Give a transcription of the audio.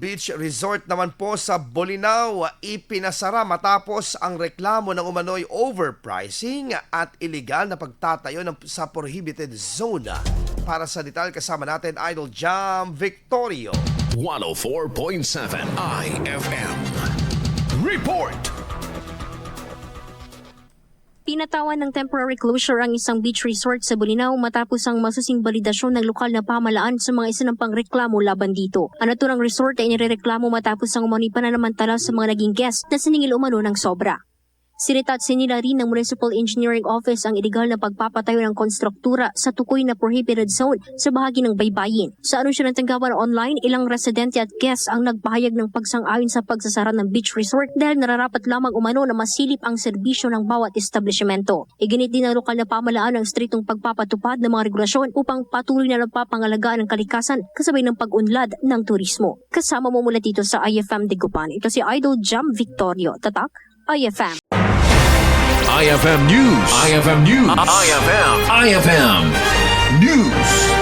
Beach resort naman po sa Bolinao, ipinasara matapos ang reklamo ng Umano'y overpricing at illegal na pagtatayo sa prohibited zone. Para sa detalye kasama natin, Idol Jam Victorio. 104.7 IFM. Report! Pinatawan ng temporary closure ang isang beach resort sa Bolinao matapos ang masusing balidasyon ng lokal na pamahalaan sa mga isinampang reklamo laban dito. Ang naturang resort ay inirereklamo matapos ang Umano'y pananamantala sa mga naging guest na siningil umano ng sobra. Sinita at sinira rin ng Municipal Engineering Office ang ilegal na pagpapatayo ng konstruktura sa tukoy na prohibited zone sa bahagi ng baybayin. Sa anunsyo ng tanggapan online, ilang residente at guests ang nagpahayag ng pagsang-ayon sa pagsasara ng beach resort dahil nararapat lamang umano na masilip ang serbisyo ng bawat establishmento. Iginit din ng lokal na pamahalaan ang stritong pagpapatupad ng mga regulasyon upang patuloy na napapangalagaan ang kalikasan kasabay ng pag-unlad ng turismo. Kasama mo mula dito sa IFM Dagupan. Ito si Idol Jam Victorio. Tatak, IFM. IFM News. IFM News. IFM News.